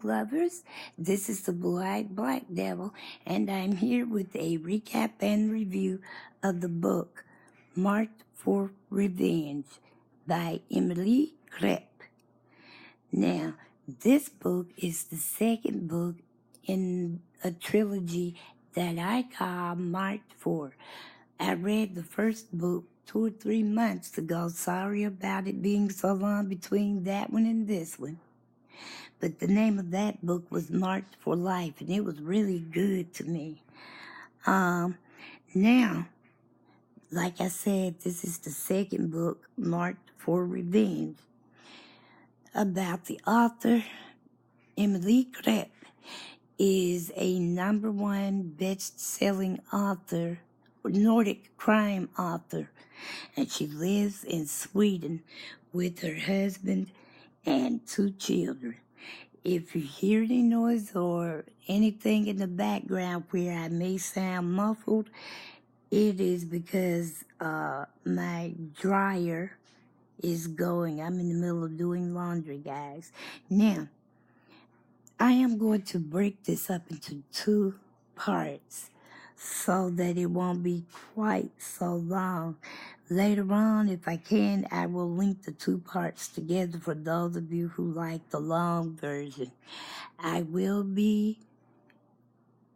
book lovers. This is the Blue-Eyed Black Devil, and I'm here with a recap and review of the book Marked for Revenge by Emily Krepp. Now, this book is the second book in a trilogy that I call Marked for. I read the first book 2 or 3 months ago. Sorry about it being so long between that one and this one. But the name of that book was Marked for Life, and it was really good to me. Now, like I said, this is the second book, Marked for Revenge, about the author. Emily Krepp is a #1 best-selling author, Nordic crime author, and she lives in Sweden with her husband and 2 children. If you hear any noise or anything in the background where I may sound muffled, it is because my dryer is going. I'm in the middle of doing laundry, guys. Now, I am going to break this up into 2 parts so that it won't be quite so long. Later on, if I can, I will link the 2 parts together for those of you who like the long version. I will be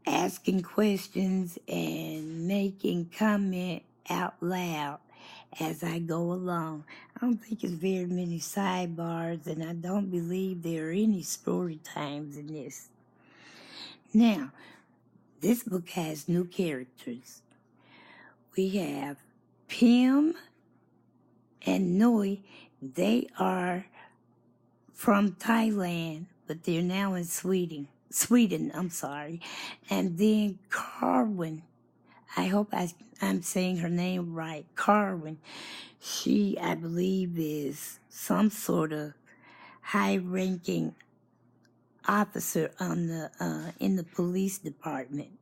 asking questions and making comment out loud as I go along. I don't think it's very many sidebars, and I don't believe there are any story times in this. Now, this book has new characters. We have Pim and Noi. They are from Thailand, but they're now in Sweden, And then Carwin, I hope I'm saying her name right, Carwin. She, I believe, is some sort of high-ranking officer on in the police department.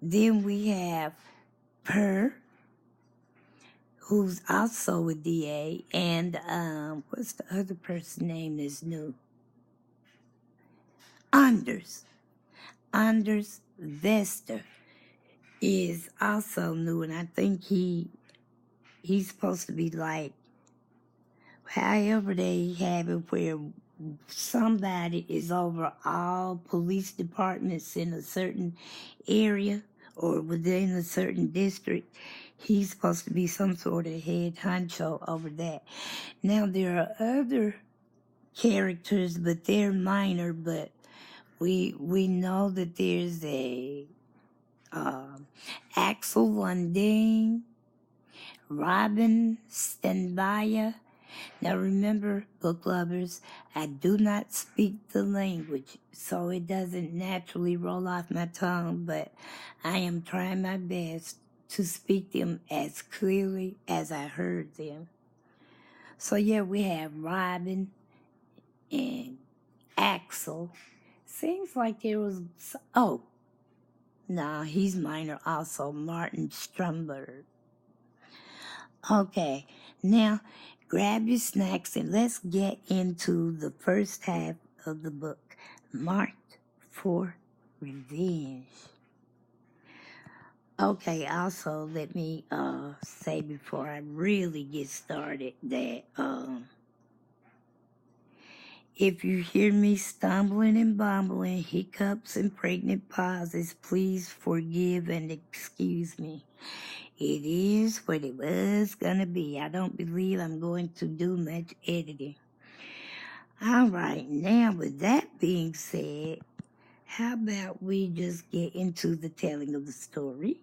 Then we have Per, who's also a DA, and what's the other person's name that's new? Anders Vester is also new, and I think he's supposed to be like, however they have it, where somebody is over all police departments in a certain area or within a certain district. He's supposed to be some sort of head honcho over that. Now, there are other characters, but they're minor, but we know that there's a Axel Lundin, Robin Stenbaya. Now remember, book lovers, I do not speak the language, so it doesn't naturally roll off my tongue, but I am trying my best to speak them as clearly as I heard them. So yeah, we have Robin and Axel. Seems like there was, he's minor also, Martin Stromberg. Okay, now grab your snacks and let's get into the first half of the book, Marked for Revenge. Okay, also let me say before I really get started that if you hear me stumbling and bumbling, hiccups and pregnant pauses, please forgive and excuse me. It is what it was gonna be. I don't believe I'm going to do much editing. All right, now with that being said, how about we just get into the telling of the story?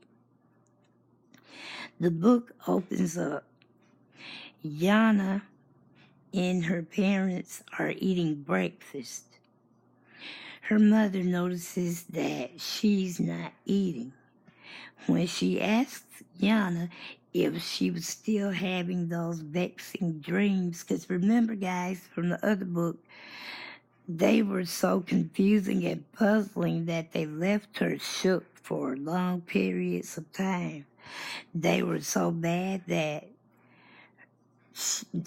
The book opens up. Yana and her parents are eating breakfast. Her mother notices that she's not eating. When she asks Yana if she was still having those vexing dreams, because remember, guys, from the other book, they were so confusing and puzzling that they left her shook for long periods of time. They were so bad that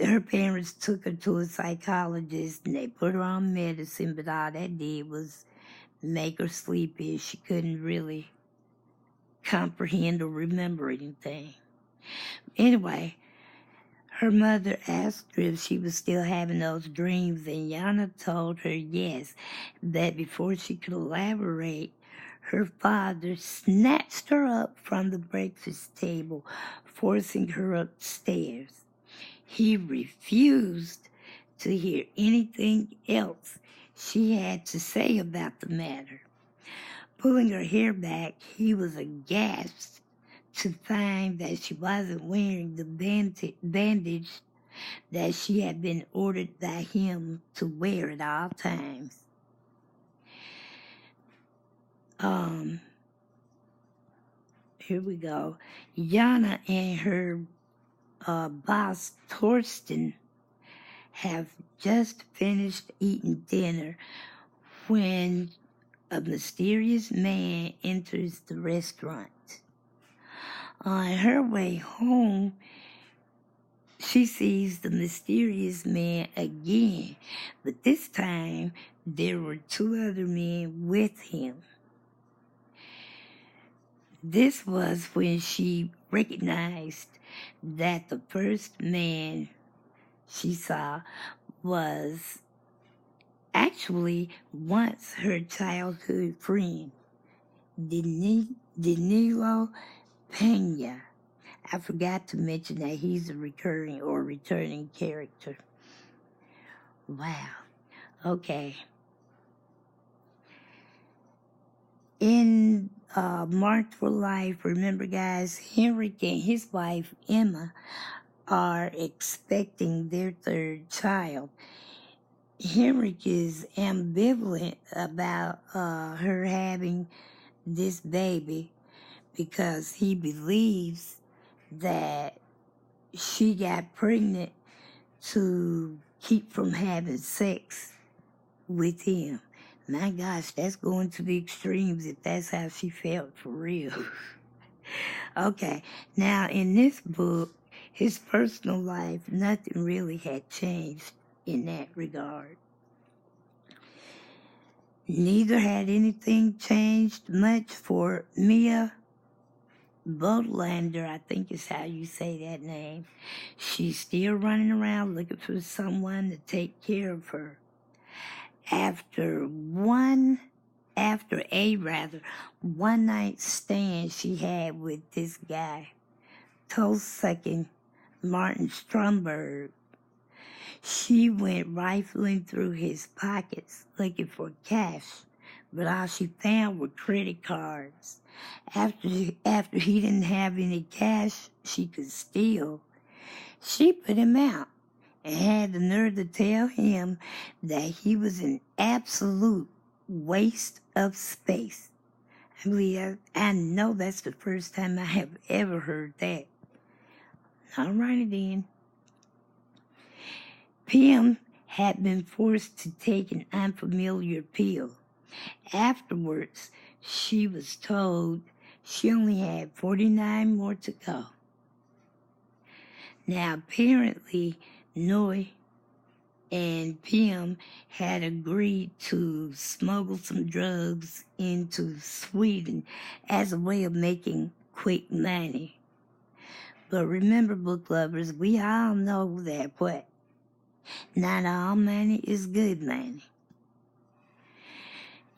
her parents took her to a psychologist and they put her on medicine, but all that did was make her sleepy. She couldn't really comprehend or remember anything. Anyway, her mother asked her if she was still having those dreams, and Yana told her yes, that before she could elaborate, her father snatched her up from the breakfast table, forcing her upstairs. He refused to hear anything else she had to say about the matter. Pulling her hair back, he was aghast to find that she wasn't wearing the bandage that she had been ordered by him to wear at all times. Here we go. Yana and her boss, Torsten, have just finished eating dinner when a mysterious man enters the restaurant. On her way home, she sees the mysterious man again, but this time there were two other men with him. This was when she recognized that the first man she saw was actually once her childhood friend, Danilo Pena. I forgot to mention that he's a recurring or returning character. Wow. Okay. In Marked for Life, remember guys, Henrik and his wife Emma are expecting their third child. Henrik is ambivalent about her having this baby because he believes that she got pregnant to keep from having sex with him. My gosh, that's going to the extremes if that's how she felt for real. Okay, now in this book, his personal life, nothing really had changed in that regard. Neither had anything changed much for Mia Bodlander, I think is how you say that name. She's still running around looking for someone to take care of her. After one night stand she had with this guy, toe-sucking Martin Stromberg, she went rifling through his pockets looking for cash, but all she found were credit cards. After he didn't have any cash she could steal, she put him out and had the nerve to tell him that he was an absolute waste of space. I know that's the first time I have ever heard that. All righty then. Pim had been forced to take an unfamiliar pill. Afterwards, she was told she only had 49 more to go. Now, apparently, Noi and Pim had agreed to smuggle some drugs into Sweden as a way of making quick money. But remember, book lovers, we all know that what? Not all money is good money.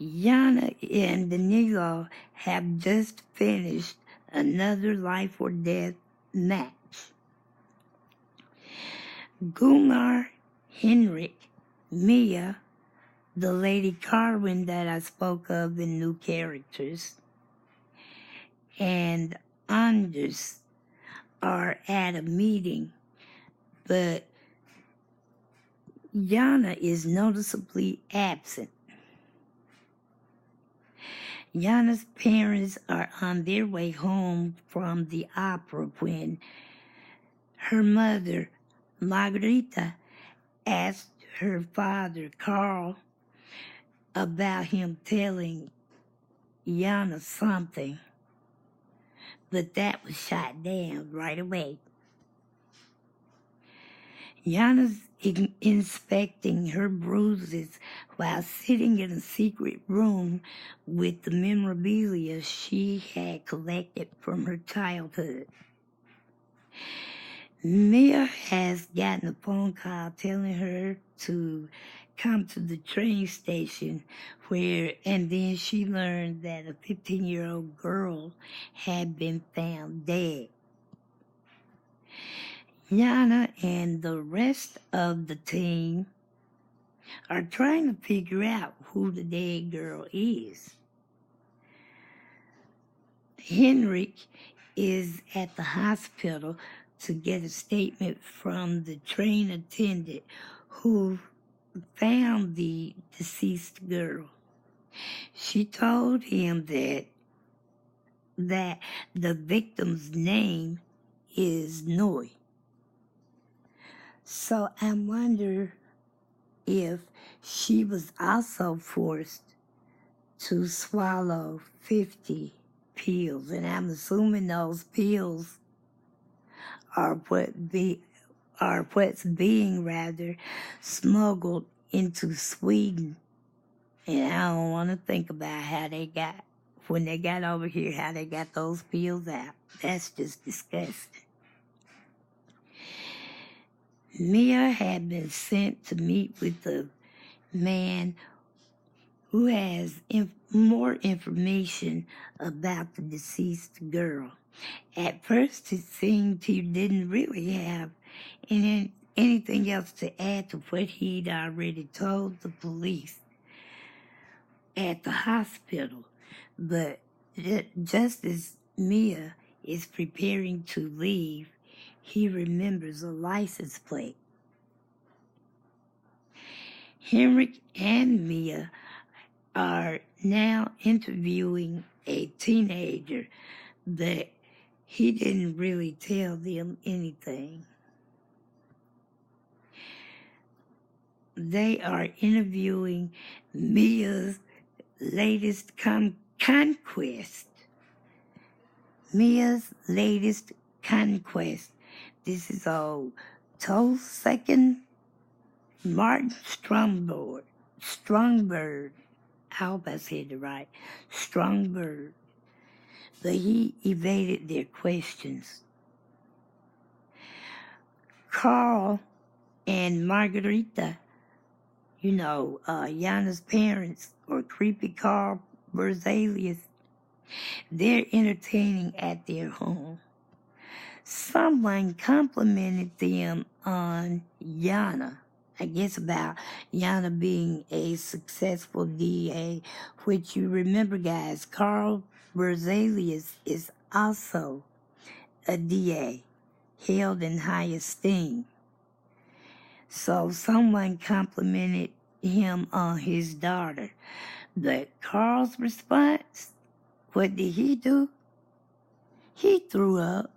Yana and Danilo have just finished another life or death match. Gunnar, Henrik, Mia, the Lady Carwin that I spoke of in New Characters, and Anders are at a meeting, but Yana is noticeably absent. Yana's parents are on their way home from the opera when her mother, Margarita, asked her father, Carl, about him telling Yana something, but that was shot down right away. Yana's inspecting her bruises while sitting in a secret room with the memorabilia she had collected from her childhood. Mia has gotten a phone call telling her to come to the train station and then she learned that a 15-year-old girl had been found dead. Yana and the rest of the team are trying to figure out who the dead girl is. Henrik is at the hospital to get a statement from the train attendant who found the deceased girl. She told him that the victim's name is Noi. So I wonder if she was also forced to swallow 50 pills, and I'm assuming those pills are what's being smuggled into Sweden. And I don't want to think about when they got over here, how they got those pills out. That's just disgusting. Mia had been sent to meet with the man who has more information about the deceased girl. At first, it seemed he didn't really have anything else to add to what he'd already told the police at the hospital. But just as Mia is preparing to leave, he remembers a license plate. Henrik and Mia are now interviewing a teenager, but he didn't really tell them anything. They are interviewing Mia's latest conquest. Mia's latest conquest. This is old Torsten Martin Stromberg. I hope I said it right. Stromberg. But he evaded their questions. Carl and Margarita, Yana's parents, or creepy Carl Berzelius, they're entertaining at their home. Someone complimented them on Yana, I guess about Yana being a successful DA, which you remember, guys, Carl Berzelius is also a DA, held in high esteem. So someone complimented him on his daughter. But Carl's response, what did he do? He threw up.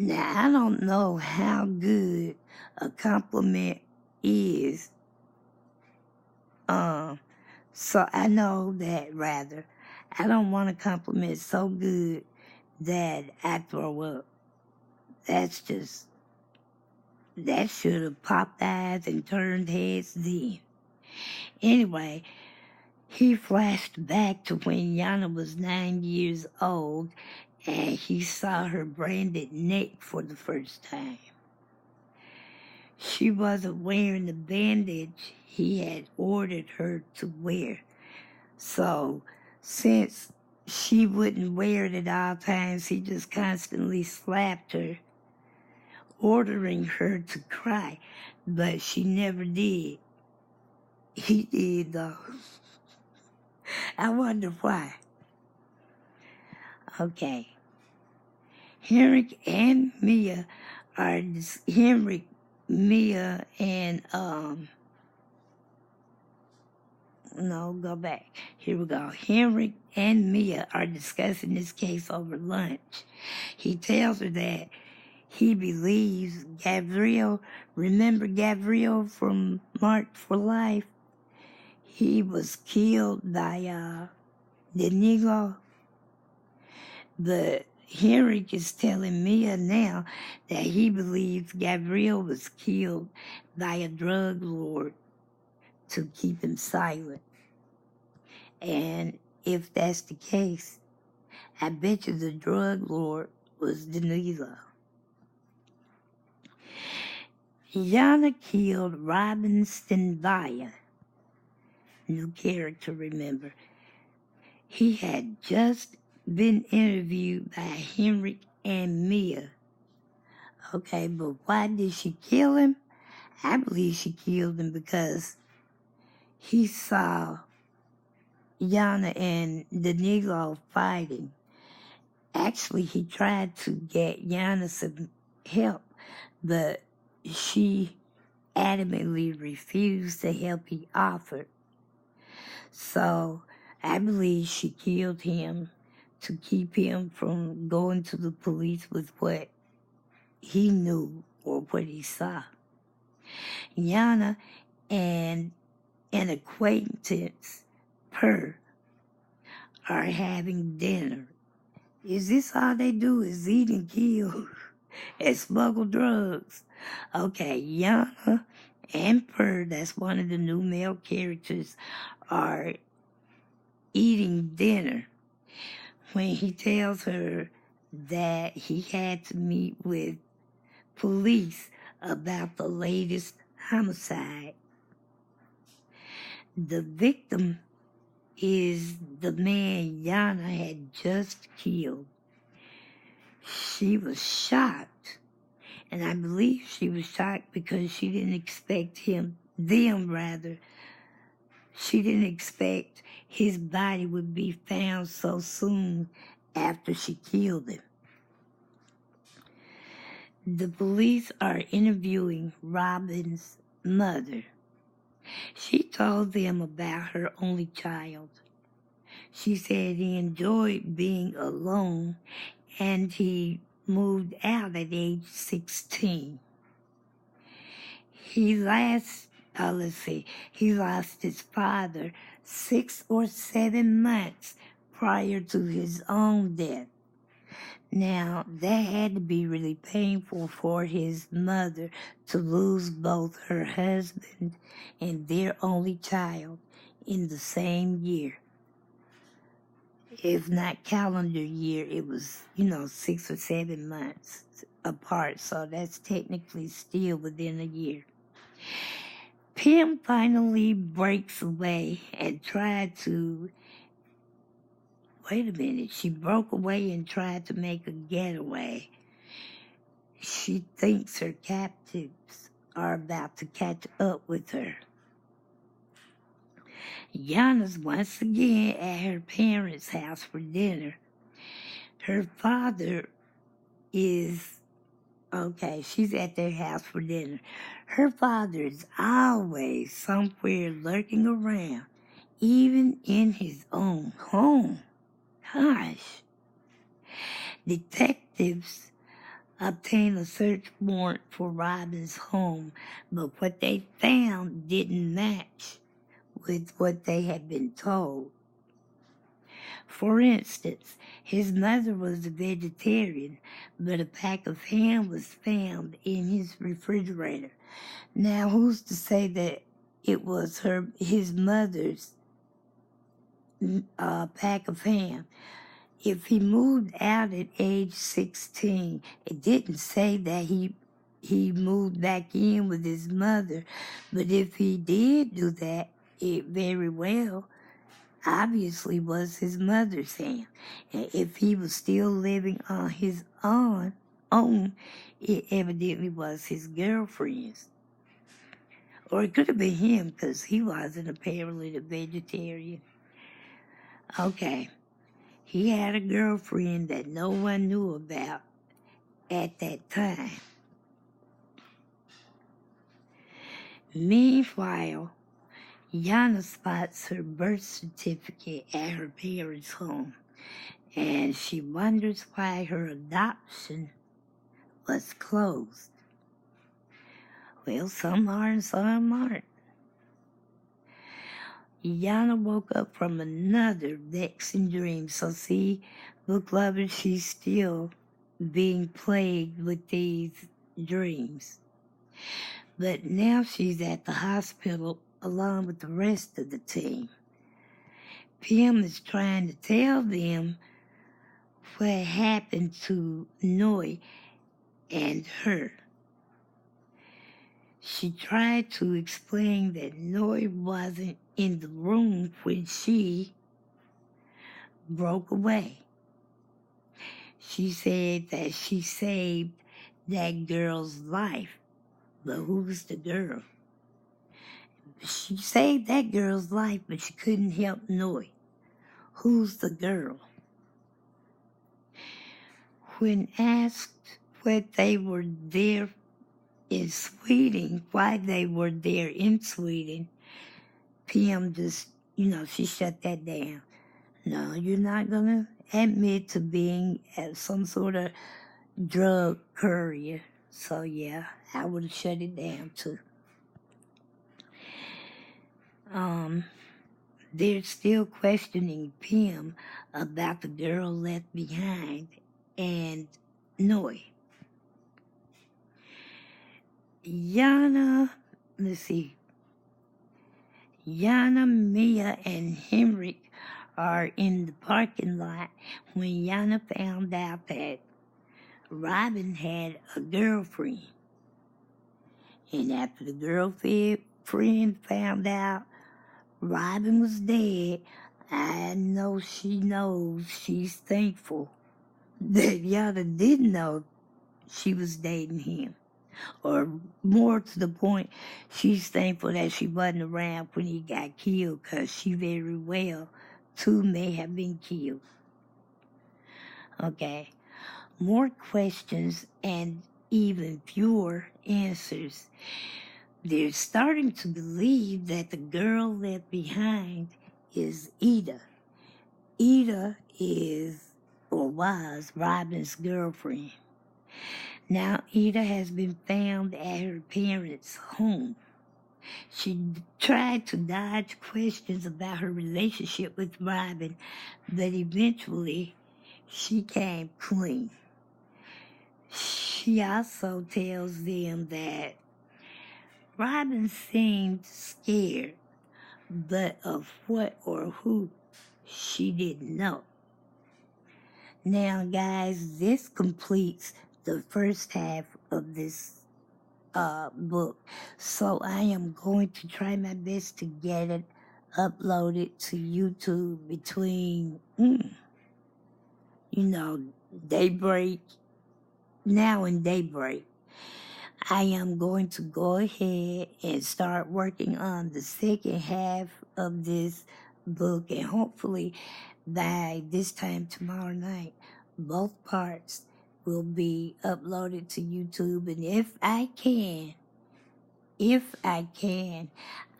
Now, I don't know how good a compliment is. So I know that I don't want a compliment so good that I throw up. That should have popped eyes and turned heads then. Anyway, he flashed back to when Yana was 9 years old and he saw her branded neck for the first time. She wasn't wearing the bandage he had ordered her to wear. So, since she wouldn't wear it at all times, he just constantly slapped her, ordering her to cry. But she never did. He did, though. I wonder why. Okay. Henrik and Mia are Henrik, Mia, and no, go back. Here we go. Henrik and Mia are discussing this case over lunch. He tells her that he believes Gabriel, remember Gabriel from Marked for Life? He was killed by Denigo, but Henrik is telling Mia now that he believes Gabriel was killed by a drug lord to keep him silent. And if that's the case, I bet you the drug lord was Danilo. Yana killed Robin Stenvaya. New character, remember. He had just been interviewed by Henrik and Mia. Okay, but why did she kill him? I believe she killed him because he saw Yana and Danilo fighting. Actually, he tried to get Yana some help, but she adamantly refused the help he offered. So I believe she killed him to keep him from going to the police with what he knew or what he saw. Yana and an acquaintance, Per, are having dinner. Is this all they do is eat and kill and smuggle drugs? Okay, Yana and Per, that's one of the new male characters, are eating dinner when he tells her that he had to meet with police about the latest homicide. The victim is the man Yana had just killed. She was shocked, and I believe she was shocked because she didn't expect she didn't expect his body would be found so soon after she killed him. The police are interviewing Robin's mother. She told them about her only child. She said he enjoyed being alone and he moved out at age 16. He lost his father 6 or 7 months prior to his own death. Now, that had to be really painful for his mother to lose both her husband and their only child in the same year. If not calendar year, it was, 6 or 7 months apart, so that's technically still within a year. Pim finally breaks away and she broke away and tried to make a getaway. She thinks her captives are about to catch up with her. Yana's once again at her parents' house for dinner. Her father is, she's at their house for dinner. Her father is always somewhere lurking around, even in his own home. Gosh. Detectives obtained a search warrant for Robin's home, but what they found didn't match with what they had been told. For instance, his mother was a vegetarian, but a pack of ham was found in his refrigerator. Now, who's to say that it was his mother's pack of ham? If he moved out at age 16, it didn't say that he moved back in with his mother, but if he did do that, it very well obviously was his mother's ham. And if he was still living on his own, it evidently was his girlfriend's. Or it could have been him because he wasn't apparently a vegetarian. Okay. He had a girlfriend that no one knew about at that time. Meanwhile, Yana spots her birth certificate at her parents' home, and she wonders why her adoption was closed. Well, some are and some aren't. Yana woke up from another vexing dream. So see, Book lover, she's still being plagued with these dreams. But now she's at the hospital along with the rest of the team. Pim is trying to tell them what happened to Noi and her. She tried to explain that Noi wasn't in the room when she broke away. She said that she saved that girl's life, but who's the girl? She saved that girl's life, but she couldn't help Noi. Who's the girl? When asked what they were there in Sweden, why they were there in Sweden, Pim just, she shut that down. No, you're not going to admit to being some sort of drug courier. So, yeah, I would have shut it down, too. They're still questioning Pim about the girl left behind and Noi. Yana, Mia, and Henrik are in the parking lot when Yana found out that Robin had a girlfriend. And after the girlfriend found out Robin was dead, I know she knows she's thankful that Yana didn't know she was dating him. Or more to the point, she's thankful that she wasn't around when he got killed, because she very well, too, may have been killed. Okay, more questions and even fewer answers. They're starting to believe that the girl left behind is Ida. Ida is, or was, Robin's girlfriend. Now Ida has been found at her parents' home. She tried to dodge questions about her relationship with Robin, but eventually she came clean. She also tells them that Robin seemed scared, but of what or who she didn't know. Now, guys, this completes the first half of this book. So I am going to try my best to get it uploaded to YouTube between, daybreak, now and daybreak. I am going to go ahead and start working on the second half of this book, and hopefully by this time tomorrow night, both parts will be uploaded to YouTube. And if I can,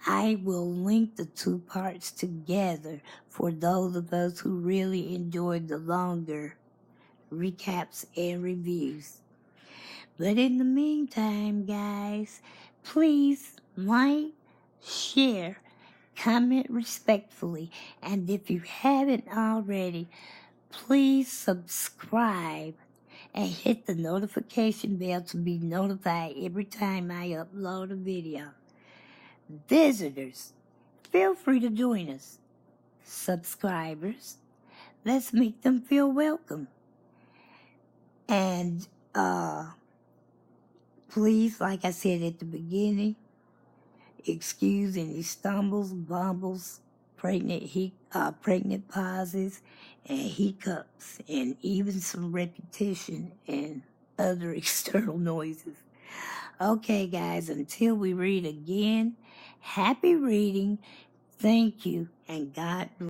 I will link the two parts together for those of us who really enjoyed the longer recaps and reviews. But in the meantime, guys, please like, share, comment respectfully, and if you haven't already, please subscribe and hit the notification bell to be notified every time I upload a video. Visitors, feel free to join us. Subscribers, let's make them feel welcome. And please, like I said at the beginning, excuse any stumbles, bumbles, pregnant pauses, and hiccups, and even some repetition and other external noises. Okay, guys, until we read again, happy reading, thank you, and God bless.